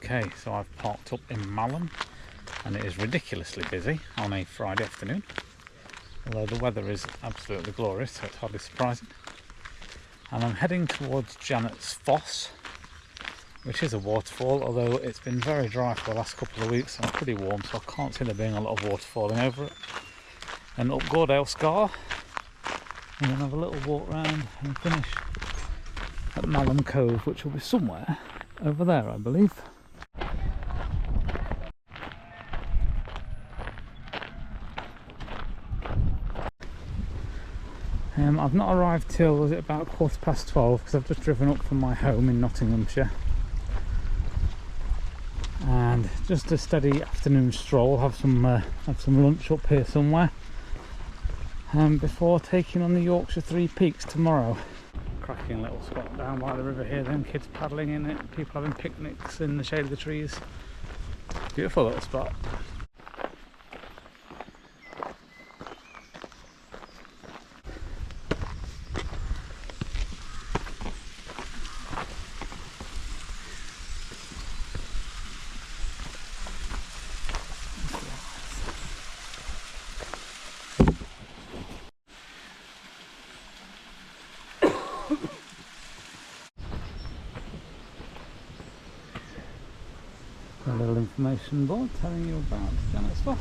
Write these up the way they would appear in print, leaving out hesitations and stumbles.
Okay, so I've parked up in Malham and it is ridiculously busy on a Friday afternoon, although the weather is absolutely glorious, so it's hardly surprising. And I'm heading towards Janet's Foss, which is a waterfall, although it's been very dry for the last couple of weeks and pretty warm, so I can't see there being a lot of water falling over it. And up Gordale Scar, and then have a little walk round and finish at Malham Cove, which will be somewhere over there, I believe. I've not arrived till, was it about 12:15, because I've just driven up from my home in Nottinghamshire. And just a steady afternoon stroll, have some lunch up here somewhere, before taking on the Yorkshire Three Peaks tomorrow. Cracking little spot down by the river here, then kids paddling in it, people having picnics in the shade of the trees. Beautiful little spot. A little information board telling you about Janet's Foss.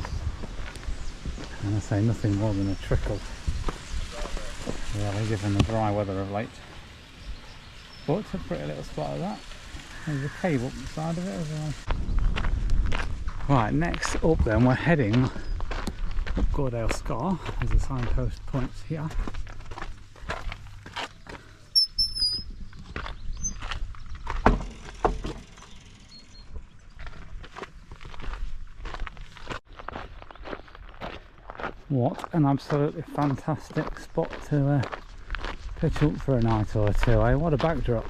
And I say nothing more than a trickle, really, given the dry weather of late. But it's a pretty little spot of that. There's a cave up the side of it as well. Right, next up then we're heading up Gordale Scar. There's a signpost points here. What an absolutely fantastic spot to pitch up for a night or two, eh? What a backdrop.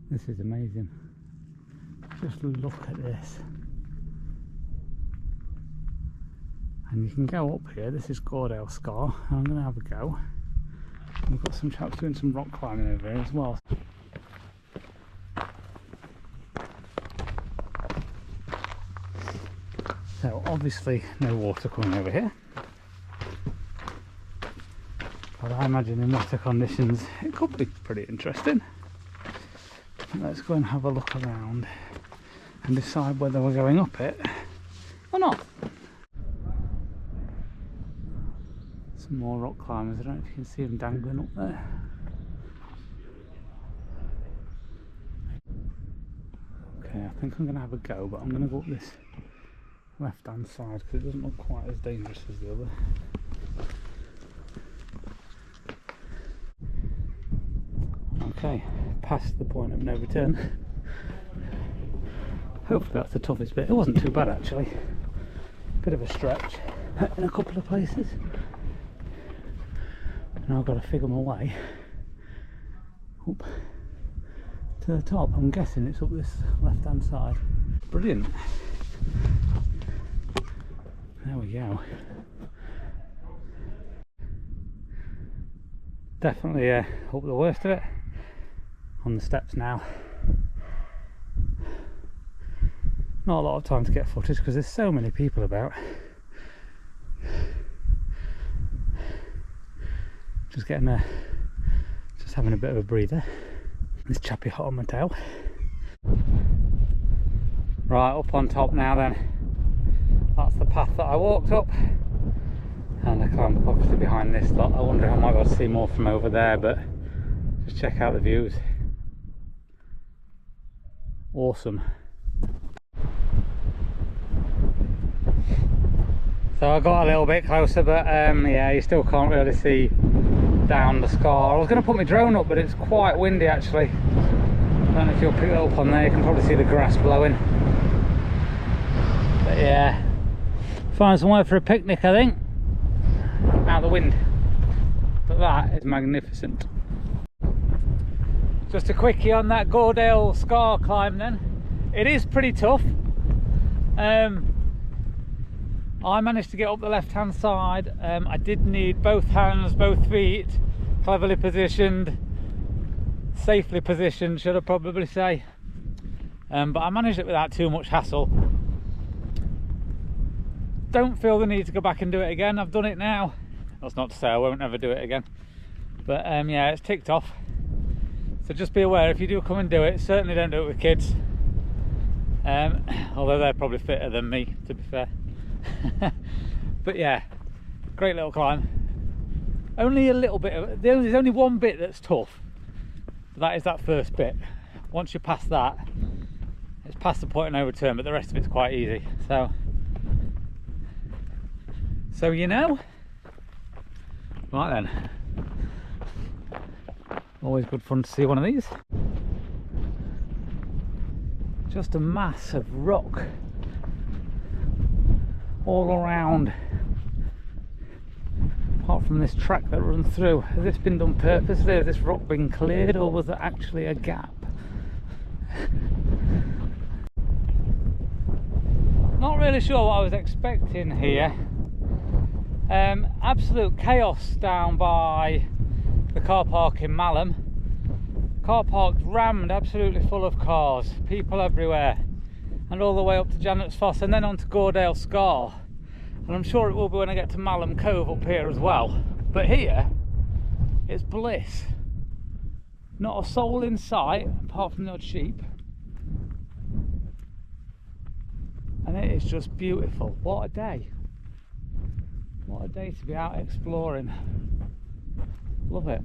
This is amazing. Just look at this. And you can go up here. This is Gordale Scar, and I'm going to have a go. We've got some chaps doing some rock climbing over here as well. So obviously no water coming over here, but I imagine in wetter conditions it could be pretty interesting. Let's go and have a look around and decide whether we're going up it or not. Some more rock climbers, I don't know if you can see them dangling up there. Okay, I think I'm going to have a go, but I'm going to go up this left hand side because it doesn't look quite as dangerous as the other. Okay, past the point of no return. Hopefully that's the toughest bit. It wasn't too bad actually. Bit of a stretch in a couple of places. Now I've got to figure my way up to the top. I'm guessing it's up this left hand side. Brilliant. There we go. Definitely up the worst of it. On the steps now. Not a lot of time to get footage because there's so many people about. Just having a bit of a breather. This chappy hot on my tail. Right, up on top now then. That's the path that I walked up, and I climbed up obviously behind this lot. I wonder if I might be able to see more from over there, but just check out the views. Awesome. So I got a little bit closer, but yeah, you still can't really see down the scar. I was going to put my drone up, but it's quite windy actually. I don't know if you'll pick it up on there. You can probably see the grass blowing. But yeah, find somewhere for a picnic, I think, out of the wind. But that is magnificent. Just a quickie on that Gordale Scar climb then. It is pretty tough. I managed to get up the left hand side. I did need both hands, both feet, cleverly positioned, safely positioned, should I probably say. But I managed it without too much hassle. Don't feel the need to go back and do it again. I've done it now. That's not to say I won't ever do it again. But yeah, it's ticked off. So just be aware, if you do come and do it, certainly don't do it with kids. Although they're probably fitter than me, to be fair. But yeah, great little climb. Only a little bit of, there's only one bit that's tough. That is that first bit. Once you're past that, it's past the point of no return, but the rest of it's quite easy. So you know. Right then. Always good fun to see one of these. Just a mass of rock all around, apart from this track that runs through. Has this been done purposely? Has this rock been cleared, or was there actually a gap? Not really sure what I was expecting here. Absolute chaos down by the car park in Malham. Car park's rammed, absolutely full of cars, people everywhere, and all the way up to Janet's Foss and then on to Gordale Scar. And I'm sure it will be when I get to Malham Cove up here as well. But here, it's bliss. Not a soul in sight, apart from the odd sheep. And it is just beautiful. What a day. What a day to be out exploring. Love it.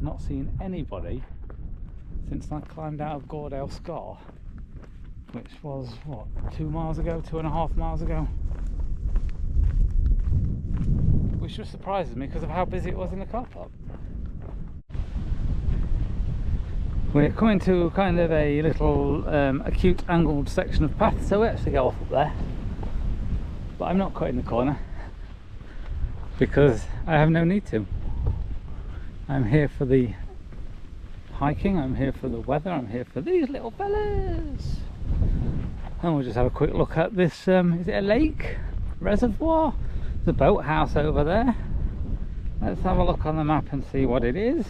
Not seen anybody since I climbed out of Gordale Scar, which was what, 2 miles ago, 2.5 miles ago, which just surprises me because of how busy it was in the car park. We're coming to kind of a little acute angled section of path, so we actually go off up there, but I'm not cutting the corner because I have no need to. I'm here for the hiking, I'm here for the weather, I'm here for these little fellas. And we'll just have a quick look at this, is it a lake? Reservoir? There's a boathouse over there. Let's have a look on the map and see what it is.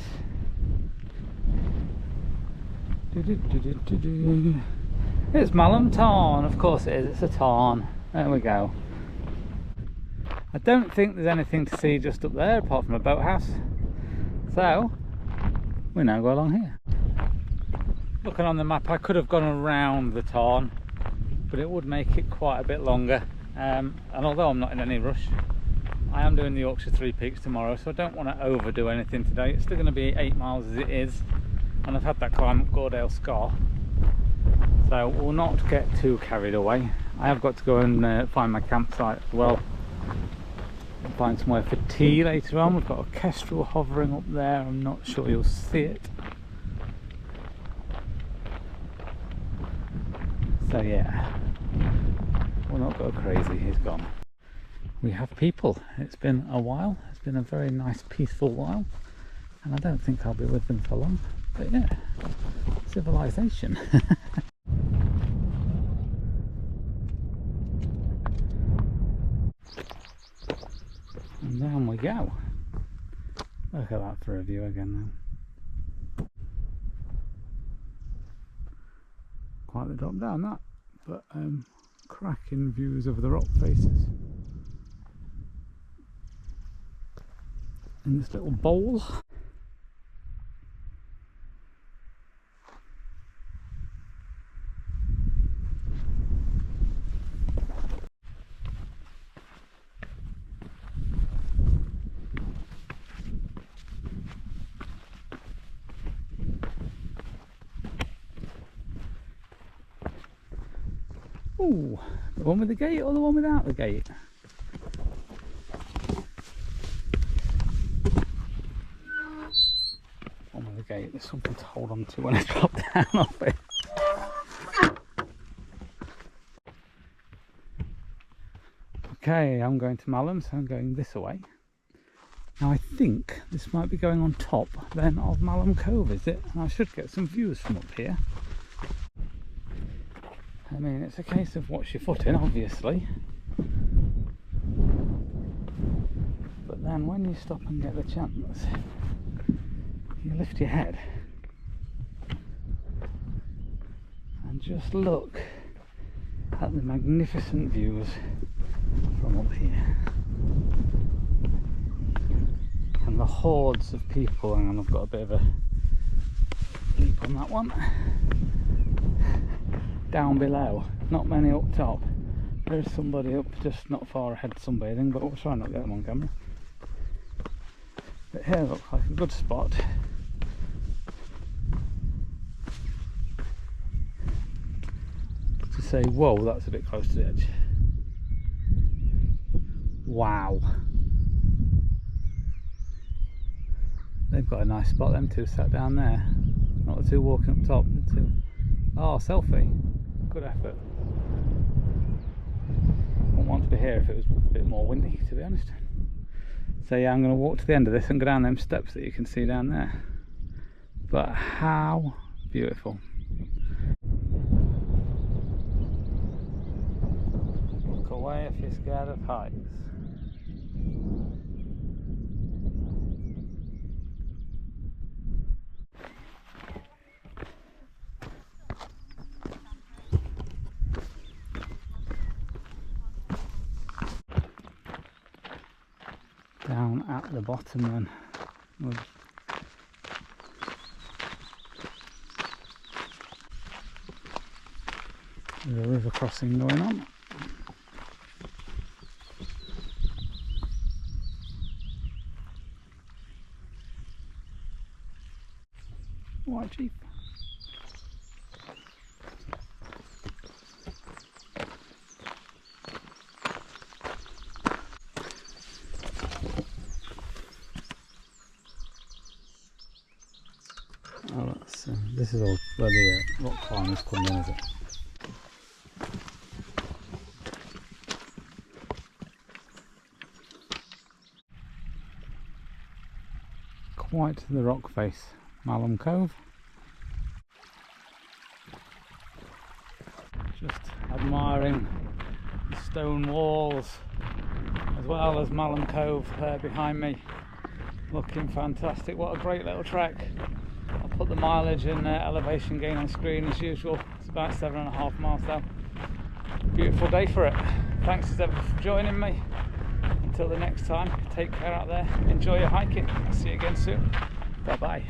It's Malham Tarn, of course it is, it's a tarn. There we go. I don't think there's anything to see just up there apart from a boathouse. So, we now go along here. Looking on the map, I could have gone around the Tarn, but it would make it quite a bit longer. And although I'm not in any rush, I am doing the Yorkshire Three Peaks tomorrow, so I don't want to overdo anything today. It's still going to be 8 miles as it is, and I've had that climb up Gordale Scar, so we'll not get too carried away. I have got to go and find my campsite as well. Find somewhere for tea later on. We've got a kestrel hovering up there. I'm not sure you'll see it. So yeah, we'll not go crazy. He's gone. We have people. It's been a while. It's been a very nice peaceful while, and I don't think I'll be with them for long. But yeah, civilization. And down we go. Look at that for a view again now. Quite the drop down that, but cracking views of the rock faces. In this little bowl. Ooh, the one with the gate or the one without the gate? One with the gate. There's something to hold on to when I drop down off it. Okay, I'm going to Malham, so I'm going this way. Now I think this might be going on top then of Malham Cove, is it? And I should get some views from up here. I mean, it's a case of watch your foot in, obviously. But then when you stop and get the chance, you lift your head and just look at the magnificent views from up here. And the hordes of people, and I've got a bit of a leap on that one. Down below, not many up top. There's somebody up just not far ahead sunbathing, but we'll try not to get them on camera. But here looks like a good spot to say, whoa, that's a bit close to the edge. Wow. They've got a nice spot, them two sat down there. Not the two walking up top, the two. Oh, selfie. Good effort. Wouldn't want to be here if it was a bit more windy, to be honest. So yeah, I'm going to walk to the end of this and go down them steps that you can see down there. But how beautiful. Look away if you're scared of heights. Down at the bottom then, with a river crossing going on. White Jeep. Oh, this is all where the rock climbers come in, is it? Quite the rock face, Malham Cove. Just admiring the stone walls as well as Malham Cove there behind me. Looking fantastic. What a great little trek. I'll put the mileage and elevation gain on screen as usual. It's about 7.5 miles down. Beautiful day for it. Thanks as ever for joining me. Until the next time, take care out there. Enjoy your hiking. I'll see you again soon. Bye bye.